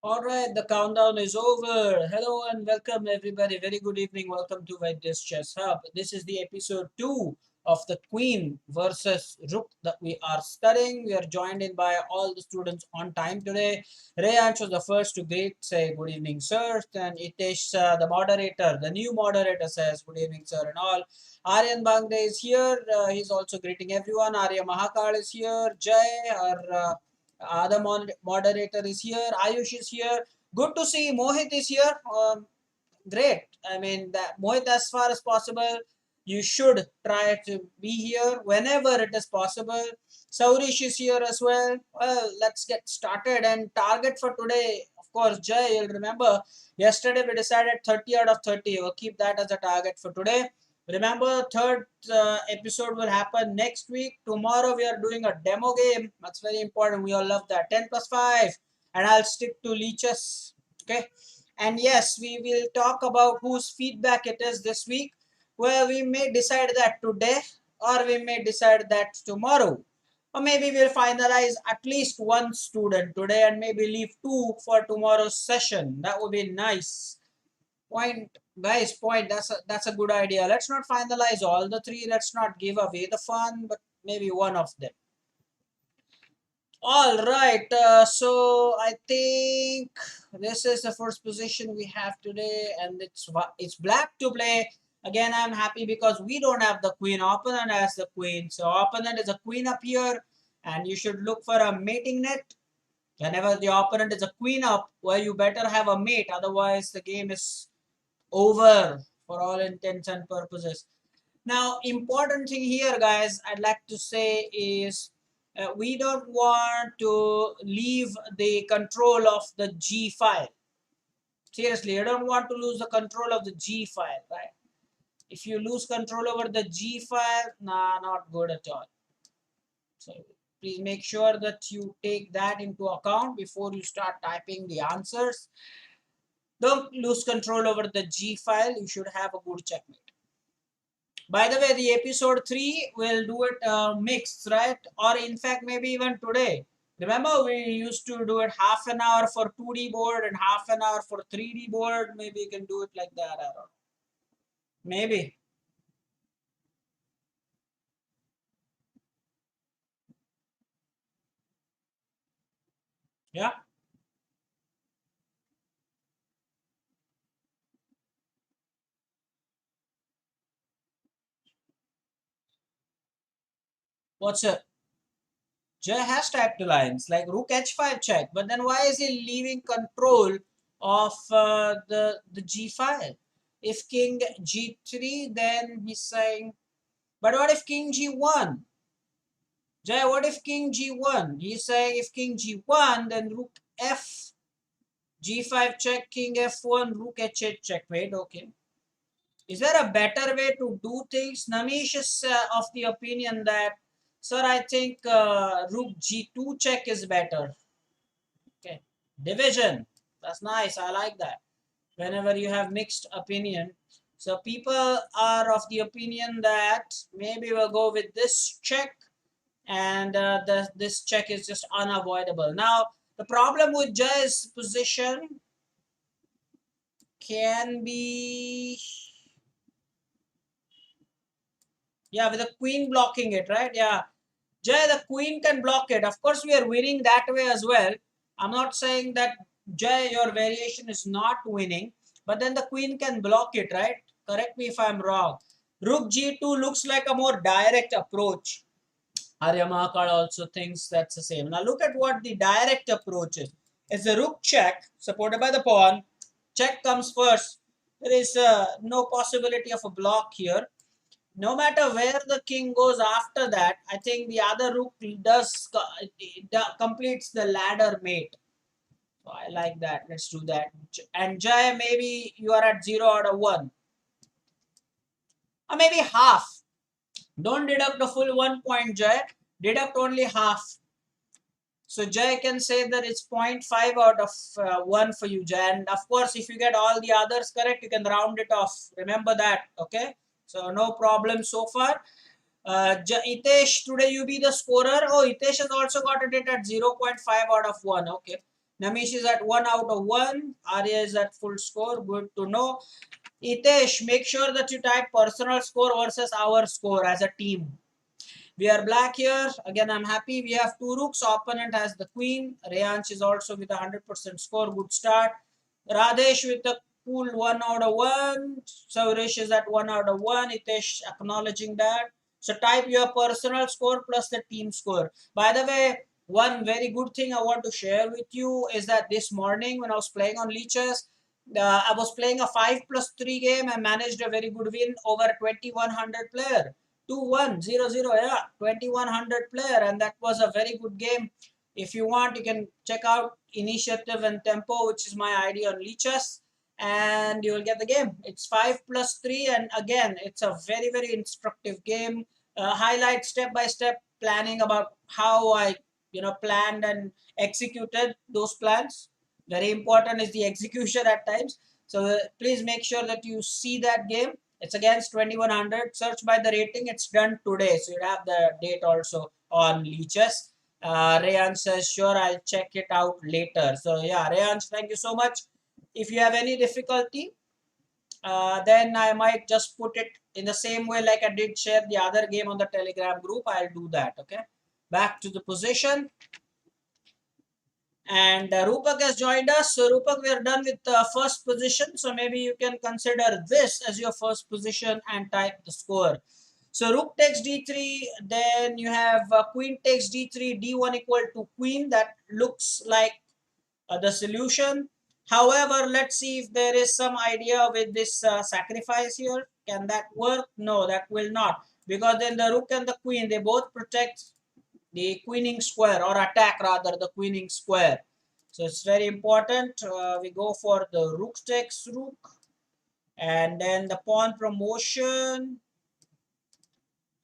All right, the countdown is over. Hello and welcome, everybody. Very good evening. Welcome to Vaidya's Chess Hub. This is the episode 2 of the Queen versus Rook that we are studying. We are joined in by all the students on time today. Rayansh was the first to greet, say good evening, sir. And Itesh, the moderator, the new moderator, says good evening, sir, and all. Aryan Bangde is here. He's also greeting everyone. Arya Mahakal is here. Jay, our other moderator is here. Ayush is here. Good to see Mohit is here. Great. I mean, that Mohit, as far as possible, you should try to be here whenever it is possible. Saurish is here as well. Well, let's get started. And target for today, of course, Jay, you'll remember yesterday we decided 30 out of 30. We'll keep that as a target for today. Remember, third episode will happen next week. Tomorrow we are doing a demo game. That's very important. We all love that. 10 plus 5. And I'll stick to leeches. Okay. And yes, we will talk about whose feedback it is this week. Well, we may decide that today or we may decide that tomorrow. Or maybe we'll finalize at least one student today and maybe leave two for tomorrow's session. That would be nice. Point, guys, point. That's a good idea. Let's not finalize all the three. Let's not give away the fun, but maybe one of them. All right. So I think this is the first position we have today, and it's black to play. Again, I'm happy because we don't have the queen. Opponent has the queen. So opponent is a queen up here, and you should look for a mating net. Whenever the opponent is a queen up, well, you better have a mate. Otherwise, the game is over for all intents and purposes. Now, important thing here, guys, I'd like to say is we don't want to leave the control of the G file. Seriously, you don't want to lose the control of the G file, right? If you lose control over the G file, nah, not good at all. So please make sure that you take that into account before you start typing the answers. Don't lose control over the G file. You should have a good checkmate. By the way, the episode 3 will do it mixed, right? Or in fact, maybe even today. Remember, we used to do it half an hour for 2D board and half an hour for 3D board. Maybe you can do it like that. I don't know. Maybe. Yeah. What's it? Jay has typed the lines like Rook H5 check, but then why is he leaving control of the G file? If King G3, then he's saying, but what if King G1? Jay, what if King G1? He's saying if King G1, then Rook F, G5 check, King F1, Rook H8 checkmate. Okay. Is there a better way to do things? Namish is of the opinion that, sir, I think Rook G2 check is better. Okay. Division. That's nice. I like that. Whenever you have mixed opinion. So people are of the opinion that maybe we'll go with this check and this check is just unavoidable. Now, the problem with Jay's position can be, yeah, with the queen blocking it, right? Yeah, Jay, the queen can block it. Of course, we are winning that way as well. I'm not saying that, Jay, your variation is not winning, but then the queen can block it, right? Correct me if I'm wrong. Rook G2 looks like a more direct approach. Aryamakar also thinks that's the same. Now look at what the direct approach is. It's a rook check supported by the pawn. Check comes first. There is no possibility of a block here. No matter where the king goes after that, I think the other rook does completes the ladder mate. So I like that. Let's do that. And Jay, maybe you are at 0 out of 1. Or maybe half. Don't deduct the full 1 point, Jay. Deduct only half. So Jay can say that it's 0.5 out of 1 for you, Jay. And of course, if you get all the others correct, you can round it off. Remember that, okay? So no problem so far. Itesh, today you be the scorer. Oh, Itesh has also got it at 0.5 out of 1. Okay. Namish is at 1 out of 1. Arya is at full score. Good to know. Itesh, make sure that you type personal score versus our score as a team. We are black here. Again, I'm happy. We have two rooks. Opponent has the queen. Reyansh is also with a 100% score. Good start. Radesh with a cool 1 out of 1. Saurish is at 1 out of 1. Itesh acknowledging that. So type your personal score plus the team score. By the way, one very good thing I want to share with you is that this morning when I was playing on leeches, I was playing a 5+3 game. I managed a very good win over 2100 player. 2100, yeah, 2100 player, and that was a very good game. If you want, you can check out Initiative and Tempo, which is my ID on leeches, and you will get the game. It's 5+3, and again, it's a very instructive game. Highlight step by step planning about how I planned and executed those plans. Very important is the execution at times. So please make sure that you see that game. It's against 2100. Search by the rating. It's done today. So you have the date also on leeches. Rayan says, sure, I'll check it out later. So yeah, Rayan, thank you so much. If you have any difficulty, then I might just put it in the same way like I did share the other game on the Telegram group. I'll do that. Okay. Back to the position. And Rupak has joined us. So Rupak, we are done with the first position. So maybe you can consider this as your first position and type the score. So Rook takes d3, then you have Queen takes d3, d1 equal to Queen. That looks like the solution. However, let's see if there is some idea with this sacrifice here. Can that work? No, that will not. Because then the Rook and the Queen, they both protect the queening square, or attack rather the queening square. So it's very important. We go for the Rook takes Rook, and then the pawn promotion,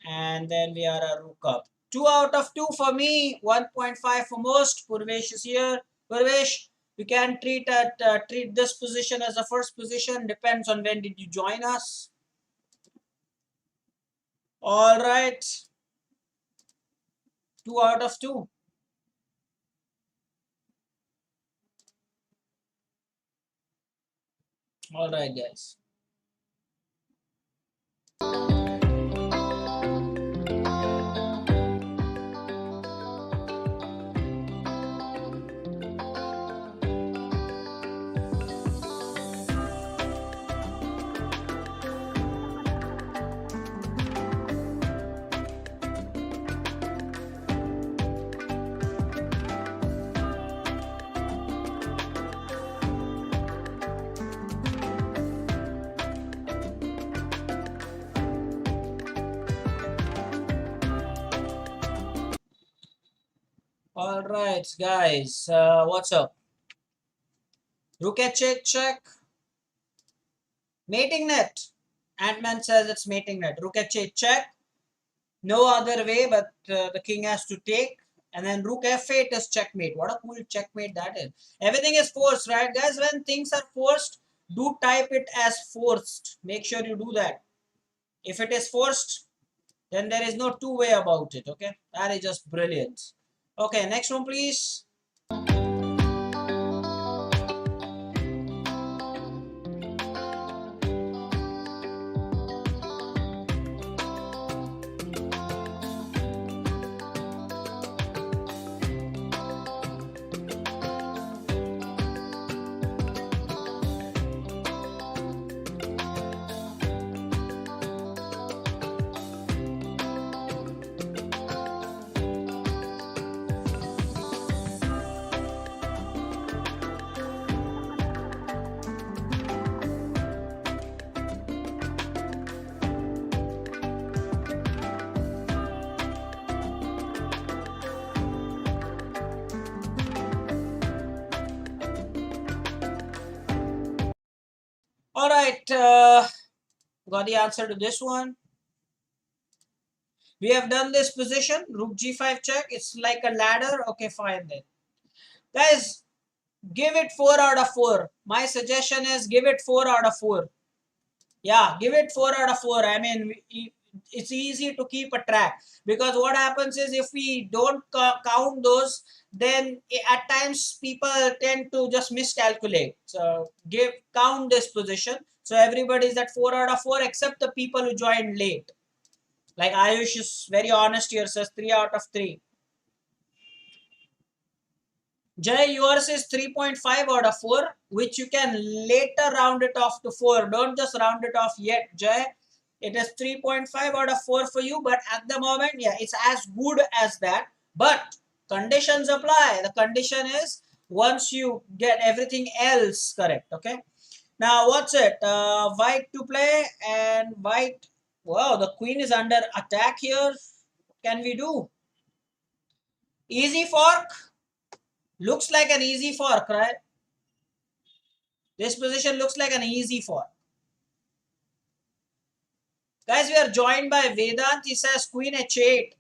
and then we are a Rook up. 2 out of 2 for me, 1.5 for most. Purvesh is here. Purvesh, we can treat this position as a first position. Depends on when did you join us. All right. 2 out of 2. All right, guys. All right, guys, what's up? Rook check. Mating net. Ant-Man says it's mating net. Rook check. No other way, but the king has to take. And then Rook f8 is checkmate. What a cool checkmate that is. Everything is forced, right, guys? When things are forced, do type it as forced. Make sure you do that. If it is forced, then there is no two way about it, okay? That is just brilliant. Okay, next one, please. All right, got the answer to this one. We have done this position, Rook g5 check. It's like a ladder. Okay, fine then. Guys, give it 4 out of 4. My suggestion is give it 4 out of 4. Yeah, give it 4 out of 4. I mean, it's easy to keep a track, because what happens is if we don't count those, then at times people tend to just miscalculate. So give count this position. So everybody is at 4 out of 4 except the people who joined late. Like Ayush is very honest here, says 3 out of 3. Jay, yours is 3.5 out of 4, which you can later round it off to 4. Don't just round it off yet, Jay. It is 3.5 out of 4 for you, but at the moment, yeah, it's as good as that. But conditions apply. The condition is once you get everything else correct, okay? Now, what's it? White to play, and white. Wow, the queen is under attack here. What can we do? Easy fork. Looks like an easy fork, right? This position looks like an easy fork. Guys, we are joined by Vedant. He says Queen H8.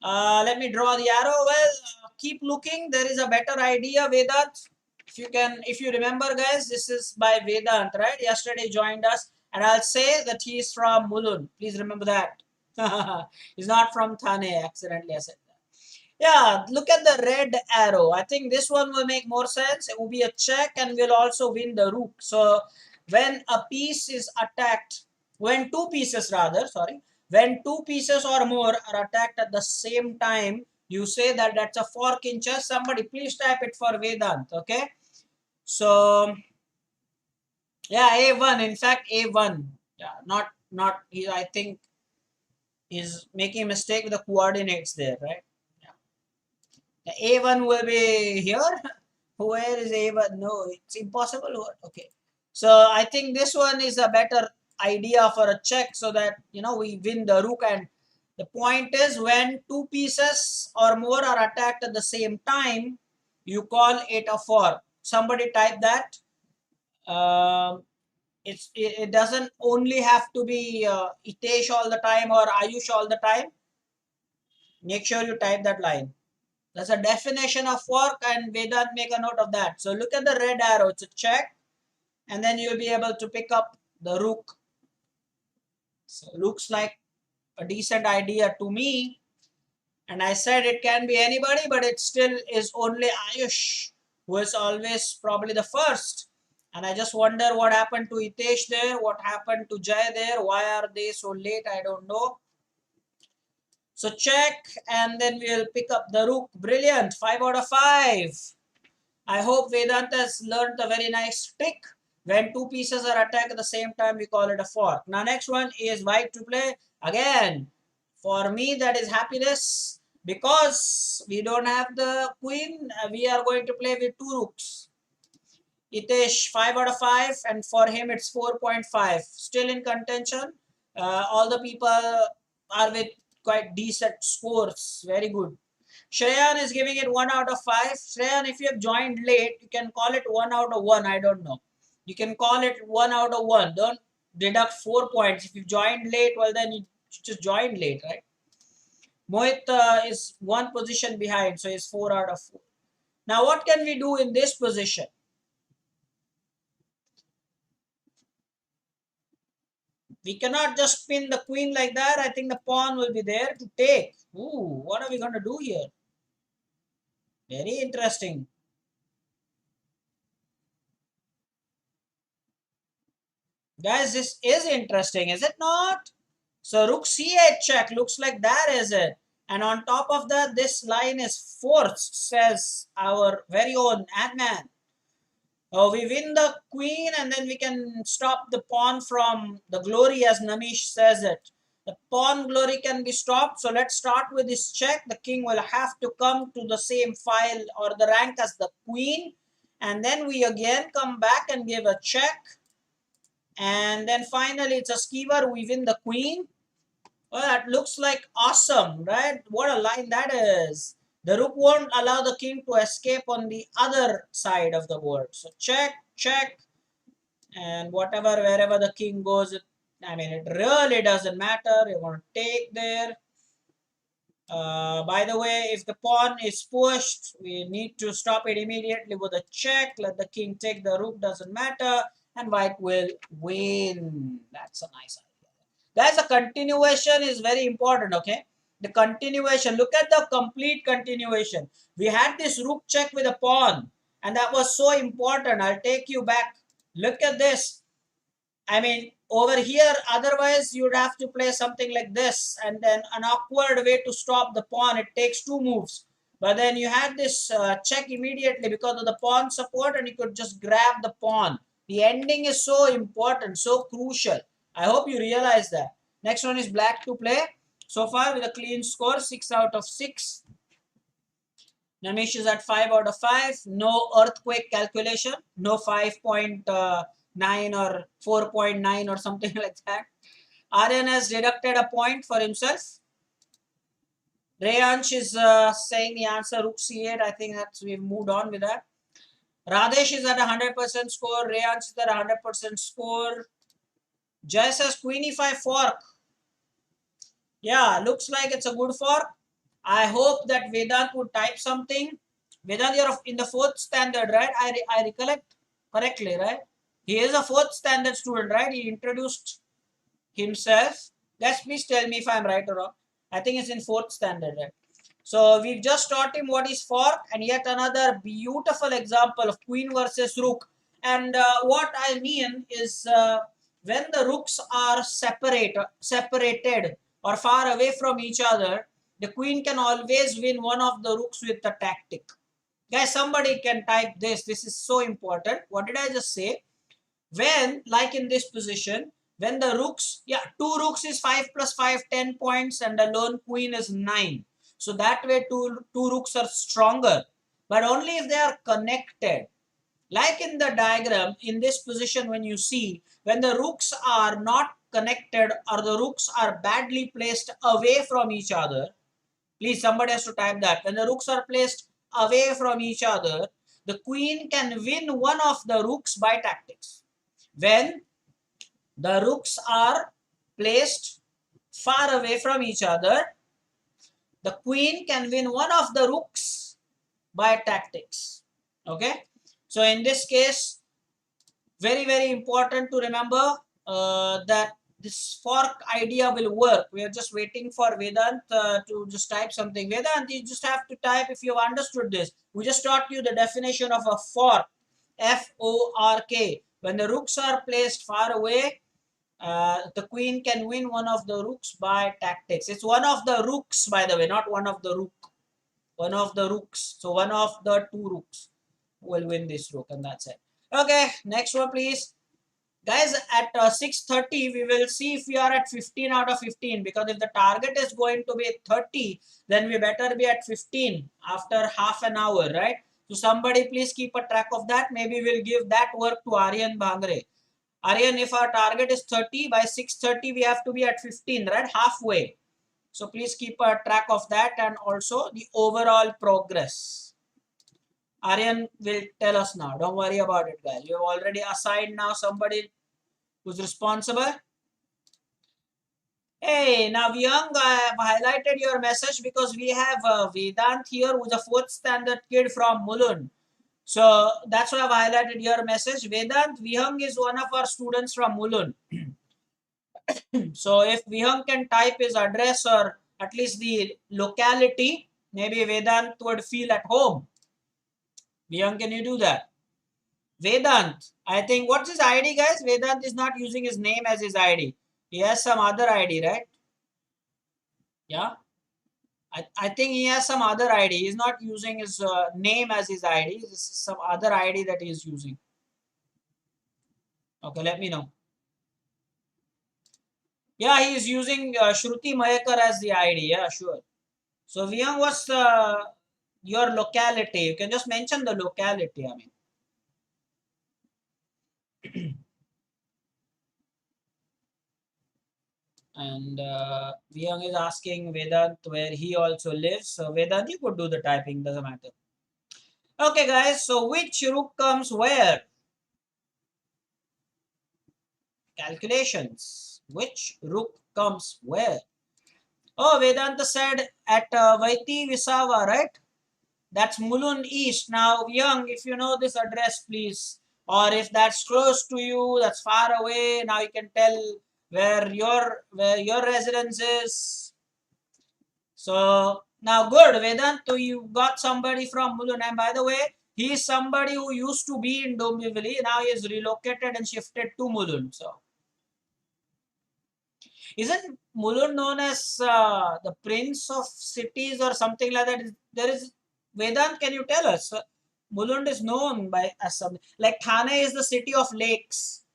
Let me draw the arrow. Well, keep looking. There is a better idea, Vedant. If you remember, guys, this is by Vedant, right? Yesterday joined us, and I'll say that he is from Mulund. Please remember that. He's not from Thane. Accidentally, I said. Yeah, look at the red arrow. I think this one will make more sense. It will be a check and we'll also win the rook. So when a piece is attacked, when two pieces rather, sorry, when two pieces or more are attacked at the same time, you say that that's a fork in chess. Somebody please type it for Vedant, okay? So yeah, A1, in fact A1. Yeah, not I think he's making a mistake with the coordinates there, right? A1 will be here. Where is A1? No, it's impossible. Okay. So I think this one is a better idea for a check so that, we win the rook. And the point is when two pieces or more are attacked at the same time, you call it a fork. Somebody type that. It doesn't only have to be Itesh all the time or Ayush all the time. Make sure you type that line. That's a definition of fork, and Vedant make a note of that. So look at the red arrow. It's a check, and then you'll be able to pick up the rook. So looks like a decent idea to me. And I said it can be anybody, but it still is only Ayush, who is always probably the first. And I just wonder what happened to Hitesh there, what happened to Jay there, why are they so late, I don't know. So check, and then we'll pick up the rook. Brilliant, 5 out of 5. I hope Vedanta has learned a very nice trick. When two pieces are attacked at the same time, we call it a fork. Now next one is white to play. Again, for me that is happiness. Because we don't have the queen, we are going to play with two rooks. Itesh 5 out of 5, and for him it's 4.5. Still in contention. All the people are with quite decent scores. Very good. Shreyan is giving it 1 out of 5. Shreyan, if you have joined late, you can call it 1 out of 1. I don't know. You can call it 1 out of 1. Don't deduct 4 points. If you joined late, well, then you just joined late, right? Mohit is one position behind, so it's 4 out of 4. Now, what can we do in this position? We cannot just spin the queen like that. I think the pawn will be there to take. Ooh, what are we going to do here? Very interesting. Guys, this is interesting, is it not? So rook c8 check, looks like that is it. And on top of that, this line is forced, says our very own Ant-Man. Oh, we win the queen and then we can stop the pawn from the glory, as Namish says it. The pawn glory can be stopped. So let's start with this check. The king will have to come to the same file or the rank as the queen. And then we again come back and give a check. And then finally it's a skewer. We win the queen. Well, that looks like awesome, right? What a line that is. The rook won't allow the king to escape on the other side of the board. So check, check, and whatever, wherever the king goes, it really doesn't matter. You want to take there. By the way, if the pawn is pushed, we need to stop it immediately with a check. Let the king take the rook, doesn't matter. And white will win. That's a nice idea. Guys, the continuation is very important, okay? The continuation, look at the complete continuation. We had this rook check with a pawn, and that was so important. I'll take you back. Look at this. I mean, over here, otherwise you'd have to play something like this, and then an awkward way to stop the pawn. It takes two moves. But then you had this check immediately because of the pawn support, and you could just grab the pawn. The ending is so important, so crucial. I hope you realize that. Next one is black to play. So far with a clean score, 6 out of 6. Namish is at 5 out of 5. No earthquake calculation. No 5.9 or 4.9 or something like that. Aryan has deducted a point for himself. Rayansh is saying the answer Rook C8. I think that we've moved on with that. Radesh is at 100% score. Rayansh is at 100% score. Jay says Queen E5 fork. Yeah, looks like it's a good fork. I hope that Vedant would type something. Vedant, you're in the 4th standard, right? I recollect correctly, right? He is a 4th standard student, right? He introduced himself. Guys, please tell me if I'm right or wrong. I think it's in 4th standard, right? So we've just taught him what is fork, and yet another beautiful example of queen versus rook. And what I mean is when the rooks are separated or far away from each other, the queen can always win one of the rooks with the tactic. Guys, somebody can type this. This is so important. What did I just say? When, like in this position, when the rooks, yeah, 2 rooks is 5 plus 5, 10 points, and the lone queen is 9. So that way two rooks are stronger, but only if they are connected. Like in the diagram, in this position, when you see, when the rooks are not connected or the rooks are badly placed away from each other, please, somebody has to type that. When the rooks are placed away from each other, the queen can win one of the rooks by tactics. When the rooks are placed far away from each other, the queen can win one of the rooks by tactics. Okay. So in this case, very, very important to remember that this fork idea will work. We are just waiting for Vedant to just type something. Vedant, you just have to type if you have understood this. We just taught you the definition of a fork. F-O-R-K. When the rooks are placed far away, the queen can win one of the rooks by tactics. It's one of the rooks, by the way, not one of the rook. One of the rooks. So one of the 2 rooks will win this rook, and that's it. Okay, next one, please. Guys, at 6:30, we will see if we are at 15 out of 15, because if the target is going to be 30, then we better be at 15 after half an hour, right? So somebody please keep a track of that. Maybe we'll give that work to Aryan Bhangre. Aryan, if our target is 30, by 6:30 we have to be at 15, right? Halfway. So please keep a track of that, and also the overall progress. Aryan will tell us now. Don't worry about it, guys. You have already assigned now somebody who's responsible. Hey, now Vyang, I have highlighted your message because we have Vedant here, who's a 4th standard kid from Mulund. So that's why I've highlighted your message. Vedant, Vihang is one of our students from Mulund. So if Vihang can type his address or at least the locality, maybe Vedant would feel at home. Vihang, can you do that? Vedant, I think, what's his ID, guys? Vedant is not using his name as his ID. He has some other ID, right? Yeah. I think he has some other ID. He's not using his name as his ID. This is some other ID that he is using. Okay, let me know. Yeah, he is using Shruti Mayekar as the ID. Yeah, sure. So, Vyang, what's your locality? You can just mention the locality, I mean. And Vyang is asking Vedant where he also lives. So, Vedant, you could do the typing, doesn't matter. Okay, guys, so which rook comes where? Calculations. Which rook comes where? Oh, Vedanta said at Vaiti Visava, right? That's Mulund East. Now, Young, if you know this address, please. Or if that's close to you, that's far away, now you can tell where your residence is. So now good, Vedant, so you got somebody from Mulund. And by the way, he is somebody who used to be in Dombivli. Now he is relocated and shifted to Mulund. So isn't Mulund known as the prince of cities or something like that? There is Vedant. Can you tell us? Mulund is known by as something like Thane is the city of lakes.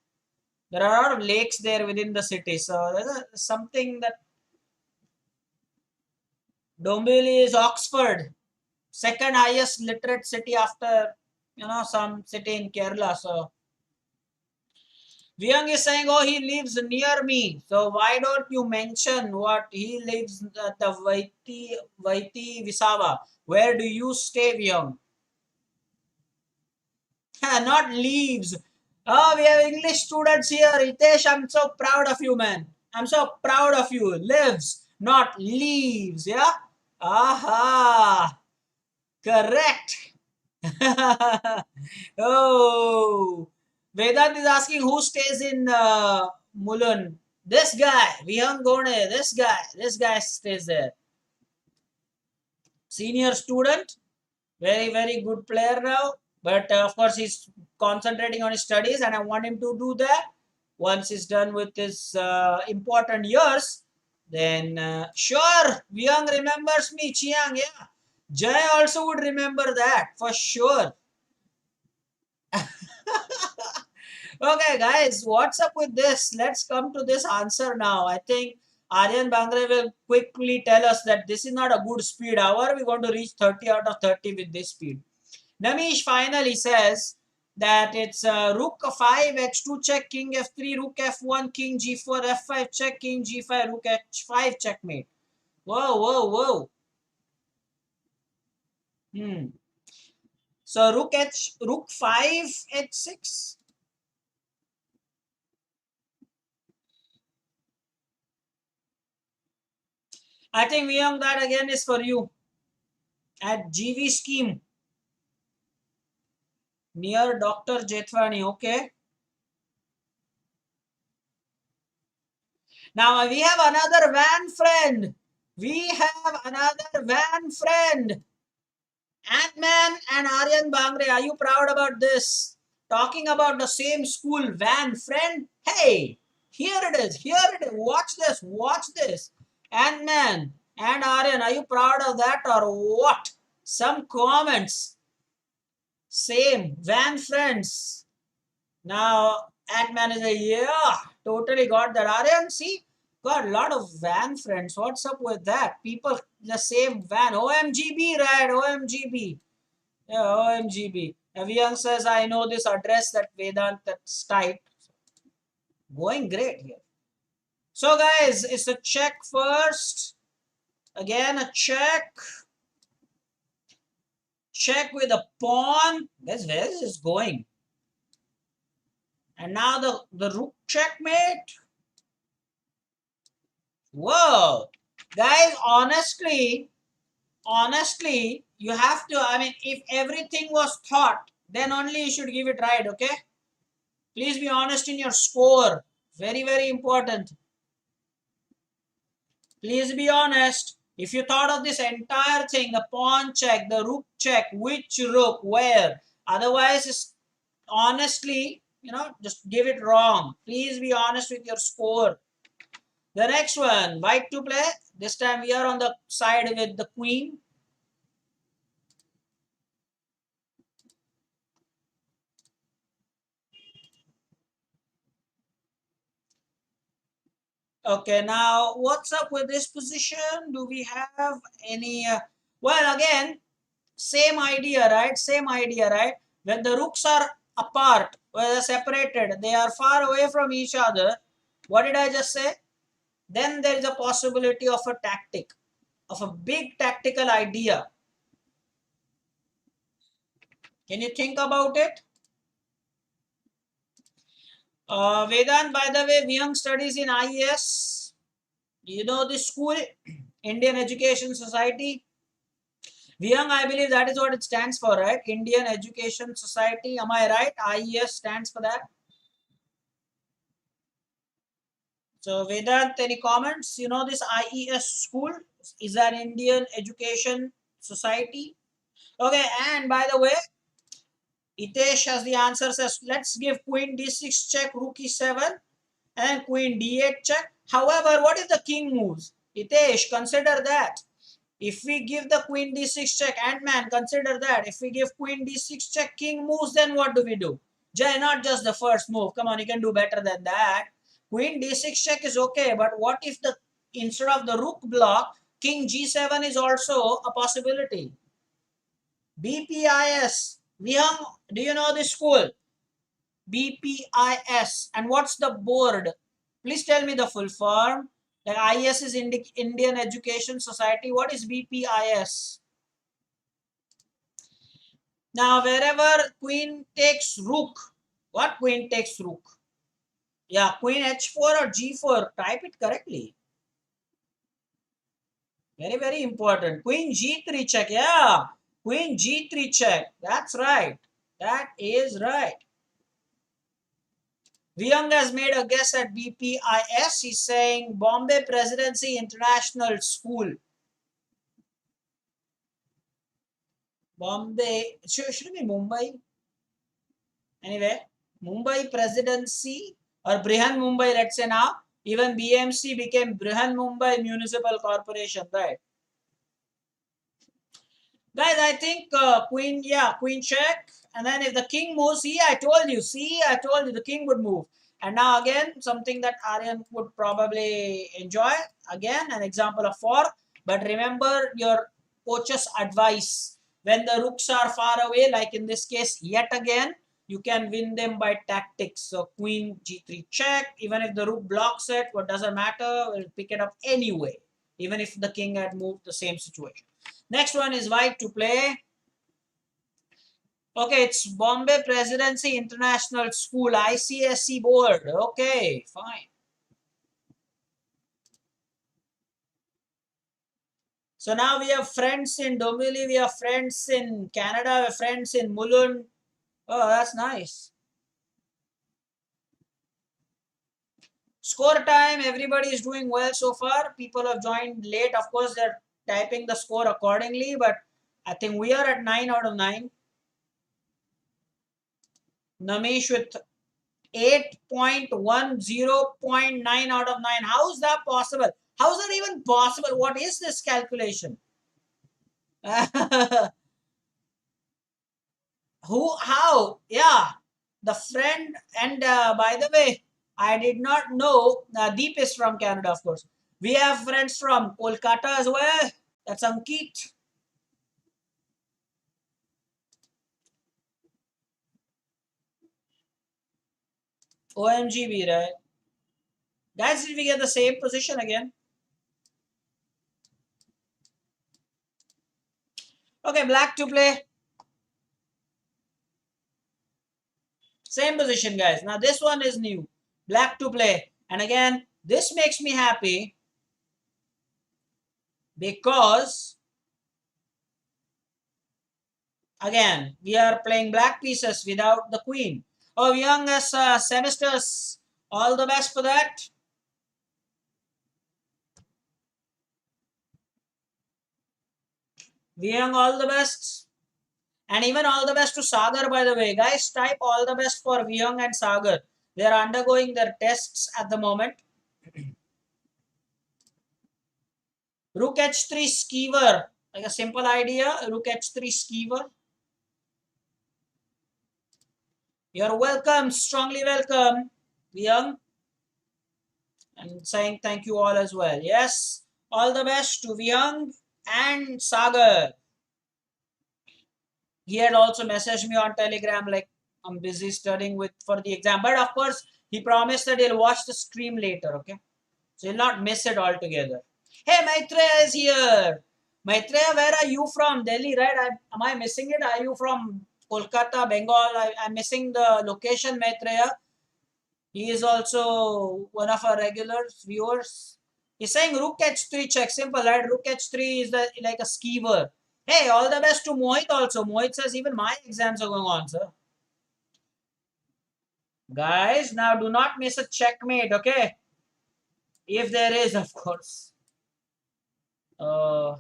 There are a lot of lakes there within the city. So there's something that Dombivli is Oxford, second highest literate city after some city in Kerala. So Vyang is saying, oh, he lives near me. So why don't you mention what he lives at the Vaiti Visava? Where do you stay, Vyang? Not leaves. Oh, we have English students here. Hitesh, I'm so proud of you, man. I'm so proud of you. Lives, not leaves. Yeah? Aha. Correct. Oh, Vedant is asking who stays in Mulund. This guy, Vihang Gone, this guy stays there. Senior student, very, very good player now. But of course, he's concentrating on his studies, and I want him to do that. Once he's done with his important years, then sure, Vihang remembers me, Chiang, yeah. Jay also would remember that for sure. Okay, guys, what's up with this? Let's come to this answer now. I think Aryan Bangre will quickly tell us that this is not a good speed. How are we going to reach 30 out of 30 with this speed? Namish finally says that it's Rook 5, H2 check, King F3, Rook F1, King G4, F5 check, King G5, Rook H5 checkmate. Whoa, whoa, whoa. So Rook 5, H6. I think Vyong, that again is for you. At GV scheme. Near Dr. Jethwani, okay. Now we have another van friend. We have another van friend. Ant-Man and Aryan Bangre, are you proud about this? Talking about the same school van friend? Hey, here it is, here it is. Watch this, watch this. Ant-Man and Aryan, are you proud of that or what? Some comments. Same, van friends. Now, Ant-Man is a yeah, totally got that. Aryan, see, got a lot of van friends. What's up with that? People, the same van. OMGB, right? OMGB. Yeah, OMGB. Avian says, I know this address that Vedant that's typed. Going great here. So, guys, it's a check first. Again, a check. Check with a pawn. Guys, where is this going? And now the rook checkmate. Whoa. Guys, honestly, you have to, I mean, if everything was thought, then only you should give it right, okay? Please be honest in your score. Very, very important. Please be honest. If you thought of this entire thing, the pawn check, the rook check, which rook, where. Otherwise, honestly, just give it wrong. Please be honest with your score. The next one, white to play. This time we are on the side with the queen. Okay, now what's up with this position? Do we have any... well, again, same idea, right? Same idea, right? When the rooks are apart, when they're separated, they are far away from each other. What did I just say? Then there is a possibility of a tactic, of a big tactical idea. Can you think about it? Vedant, by the way, Vyang studies in IES. Do you know this school? Indian Education Society. Vyang, I believe that is what it stands for, right? Indian Education Society. Am I right? IES stands for that. So Vedant, any comments? You know this IES school is an Indian education society. Okay, and by the way, Itesh has the answer. Says let's give Queen D6 check, Rook E7, and Queen D8 check. However, what if the king moves? Itesh, consider that. If we give the Queen D6 check, Ant-Man, consider that. If we give Queen D6 check, king moves, then what do we do? Jay, not just the first move. Come on, you can do better than that. Queen D6 check is okay, but what if the instead of the Rook block, King G7 is also a possibility? BPIS. Vihang, do you know this school? BPIS. And what's the board? Please tell me the full form. Like IS is Indian Education Society. What is BPIS? Now, wherever queen takes rook, what queen takes rook? Yeah, queen h4 or g4. Type it correctly. Very, very important. Queen g3 check. Yeah, queen g3 check. That's right. That is right. Vyang has made a guess at BPIS. He's saying Bombay Presidency International School. Bombay, should it be Mumbai? Anyway, Mumbai Presidency or Brihan Mumbai, let's say now. Even BMC became Brihan Mumbai Municipal Corporation, right? Guys, I think queen, yeah, queen check. And then if the king moves, see, I told you, the king would move. And now again, something that Aryan would probably enjoy. Again, an example of 4. But remember your coach's advice. When the rooks are far away, like in this case, yet again, you can win them by tactics. So queen g3 check. Even if the rook blocks it, what doesn't matter, we'll pick it up anyway. Even if the king had moved, the same situation. Next one is white to play. Okay, it's Bombay Presidency International School, ICSE board. Okay, fine. So now we have friends in Dombivli, we have friends in Canada, we have friends in Mulund. Oh, that's nice. Score time, everybody is doing well so far. People have joined late. Of course, they're typing the score accordingly, but I think we are at 9 out of 9. Namish with 8.10.9 out of 9. How is that possible? How is that even possible? What is this calculation? Who? How? Yeah. The friend. And by the way, I did not know. Deep is from Canada, of course. We have friends from Kolkata as well. That's Ankit. OMGB, right? Guys, did we get the same position again? Okay, black to play. Same position, guys. Now this one is new. Black to play. And again, this makes me happy because again, we are playing black pieces without the queen. Oh, youngest semesters, all the best for that. Young, all the best. And even all the best to Sagar, by the way. Guys, type all the best for Vyung and Sagar. They are undergoing their tests at the moment. Rook h3 skewer. Like a simple idea. Rook h3 skewer. You're welcome. Strongly welcome, Vyung. And saying thank you all as well. Yes. All the best to Vyung and Sagar. He had also messaged me on Telegram like I'm busy studying for the exam. But of course, he promised that he'll watch the stream later, okay? So he'll not miss it altogether. Hey, Maitreya is here. Maitreya, where are you from? Delhi, right? Am I missing it? Are you from Kolkata, Bengal? I'm missing the location, Maitreya. He is also one of our regular viewers. He's saying Rook h3 check. Simple, right? Rook h3 is like a skewer. Hey, all the best to Mohit also. Mohit says even my exams are going on, sir. Guys, now do not miss a checkmate, okay? If there is, of course. Uh,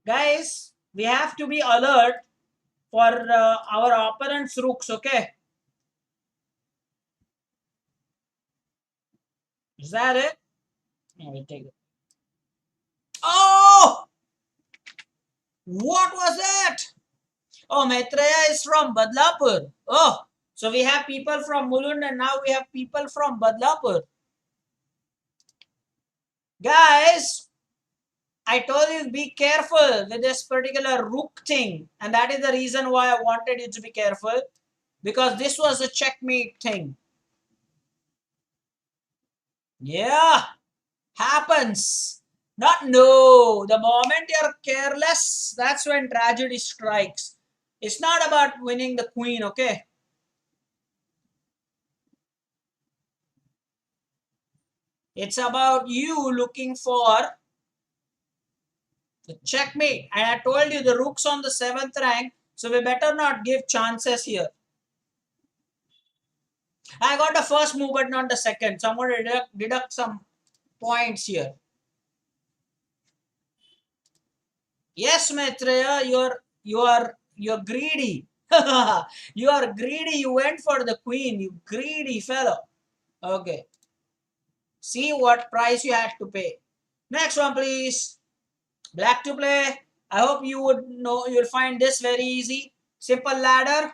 Guys, we have to be alert for our opponent's rooks, okay? Is that it? Yeah, we'll take it. Oh! What was that? Oh, Maitreya is from Badlapur. Oh, so we have people from Mulund and now we have people from Badlapur. Guys, I told you be careful with this particular rook thing. And that is the reason why I wanted you to be careful. Because this was a checkmate thing. Yeah, happens. Not no. The moment you're careless, that's when tragedy strikes. It's not about winning the queen, okay? It's about you looking for the checkmate. And I told you the rook's on the 7th rank, so we better not give chances here. I got the first move, but not the second. So I'm going to deduct some points here. Yes, Maitreya, you're greedy. You are greedy. You went for the queen. You greedy fellow. Okay. See what price you had to pay. Next one, please. Black to play. I hope you would know. You'll find this very easy. Simple ladder.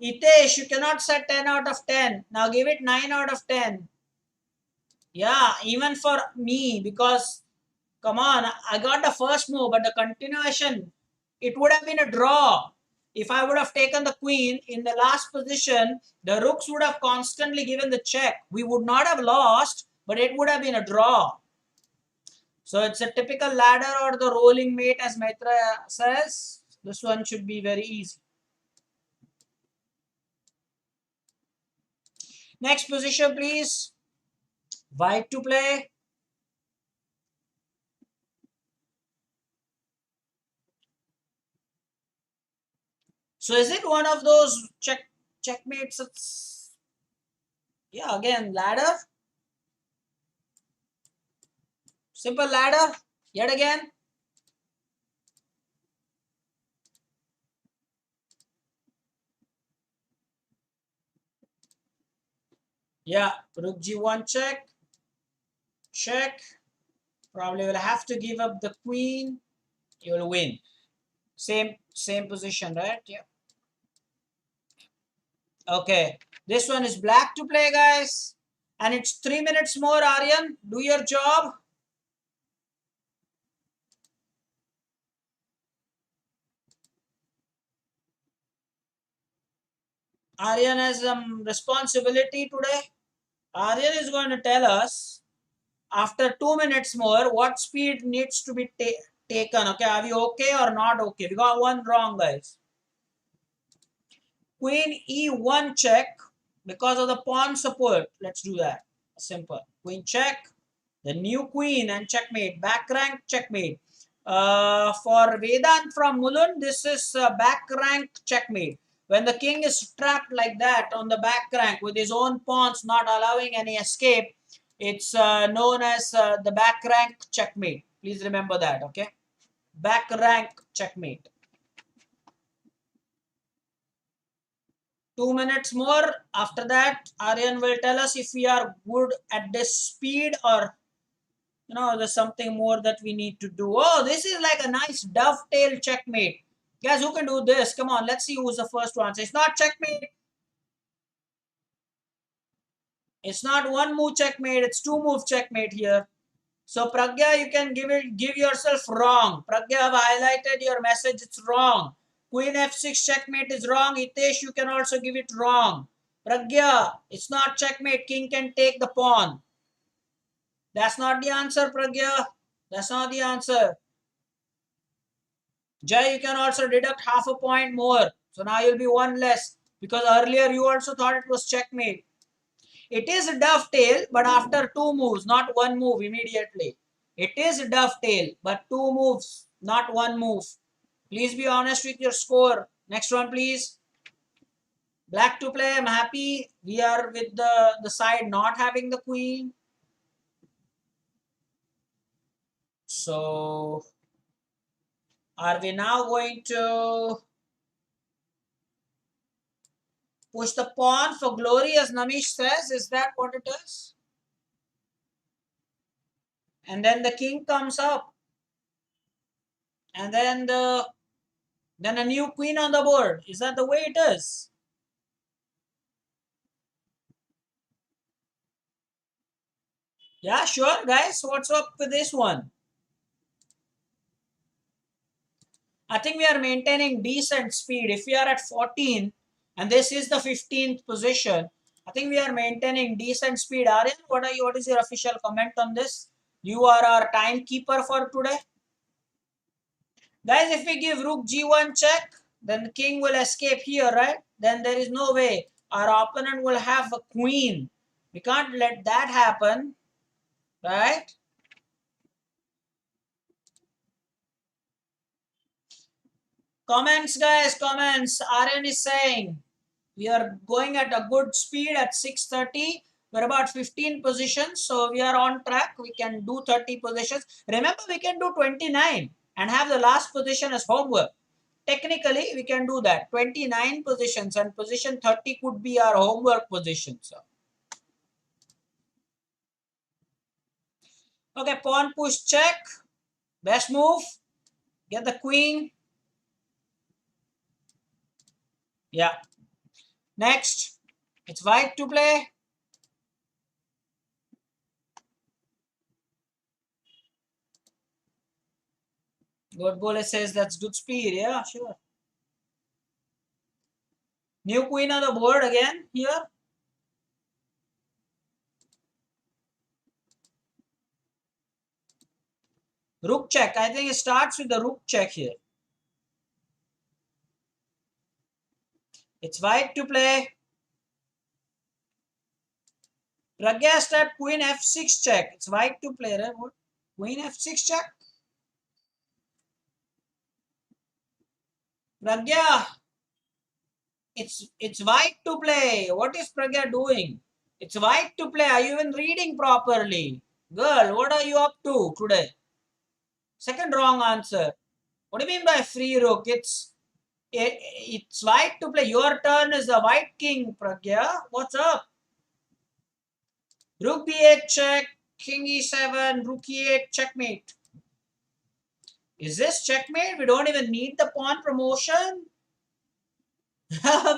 Hitesh, you cannot set 10 out of 10. Now give it 9 out of 10. Yeah, even for me, because come on, I got the first move, but the continuation, it would have been a draw. If I would have taken the queen in the last position, the rooks would have constantly given the check. We would not have lost, but it would have been a draw. So it's a typical ladder or the rolling mate, as Maitreya says. This one should be very easy. Next position, please. White to play. So is it one of those checkmates? It's, yeah, again, ladder. Simple ladder. Yet again. Yeah, rook g1 check. Check. Probably will have to give up the queen. You will win. Same position, right? Yeah. Okay. This one is black to play, guys. And it's 3 minutes more, Aryan. Do your job. Aryan has some responsibility today. Aryan is going to tell us after 2 minutes more what speed needs to be taken. Okay, are we okay or not okay? We got one wrong, guys. Queen e1 check because of the pawn support. Let's do that. Simple. Queen check. The new queen and checkmate. Back rank checkmate. For Vedant from Mulund, this is back rank checkmate. When the king is trapped like that on the back rank with his own pawns not allowing any escape, it's known as the back rank checkmate. Please remember that, okay? Back rank checkmate. 2 minutes more. After that, Aryan will tell us if we are good at this speed or there's something more that we need to do. Oh, this is like a nice dovetail checkmate. Guys, who can do this? Come on, let's see who's the first one. So it's not checkmate. It's not one move checkmate. It's two move checkmate here. So Pragya, you can give yourself wrong. Pragya, have highlighted your message. It's wrong. Queen f6 checkmate is wrong. Hitesh, you can also give it wrong. Pragya, it's not checkmate. King can take the pawn. That's not the answer, Pragya. That's not the answer. Jay, you can also deduct half a point more. So now you'll be one less. Because earlier you also thought it was checkmate. It is a dovetail, but after two moves, not one move immediately. It is a dovetail, but two moves, not one move. Please be honest with your score. Next one, please. Black to play, I'm happy. We are with the side not having the queen. So, are we now going to push the pawn for glory, as Namish says? Is that what it is? And then the king comes up. And then a new queen on the board. Is that the way it is? Yeah, sure, guys. What's up with this one? I think we are maintaining decent speed. If we are at 14 and this is the 15th position, I think we are maintaining decent speed. Aryan, what is your official comment on this? You are our timekeeper for today. Guys, if we give Rook G1 check, then King will escape here, right? Then there is no way. Our opponent will have a queen. We can't let that happen, right? Comments, guys, comments. Aryan is saying we are going at a good speed at 6:30. We're about 15 positions, so we are on track. We can do 30 positions. Remember, we can do 29 and have the last position as homework. Technically, we can do that. 29 positions and position 30 could be our homework position. So, okay, pawn push check. Best move. Get the queen. Yeah. Next, it's white to play. God Bole says that's good speed. Yeah, sure. New queen on the board again here. Rook check. I think it starts with the rook check here. It's white to play. Pragya step queen f6 check. It's white to play, right? What? Queen f6 check. Pragya, it's white to play. What is Pragya doing? It's white to play. Are you even reading properly? Girl, what are you up to today? Second wrong answer. What do you mean by free rook? It's white to play. Your turn is the white king, Pragya. What's up? Rook b8 check. King e7. Rook e8 checkmate. Is this checkmate? We don't even need the pawn promotion.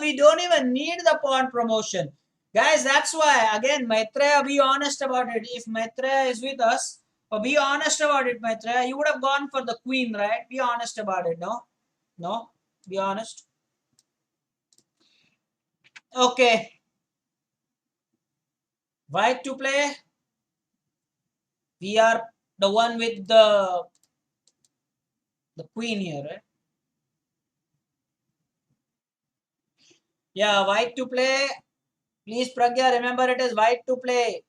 We don't even need the pawn promotion. Guys, that's why, again, Maitreya, be honest about it. If Maitreya is with us, or be honest about it, Maitreya, you would have gone for the queen, right? Be honest about it, no? No? Be honest. Okay. White to play. We are the one with the queen here, right? Yeah, white to play. Please, Pragya, remember it is white to play.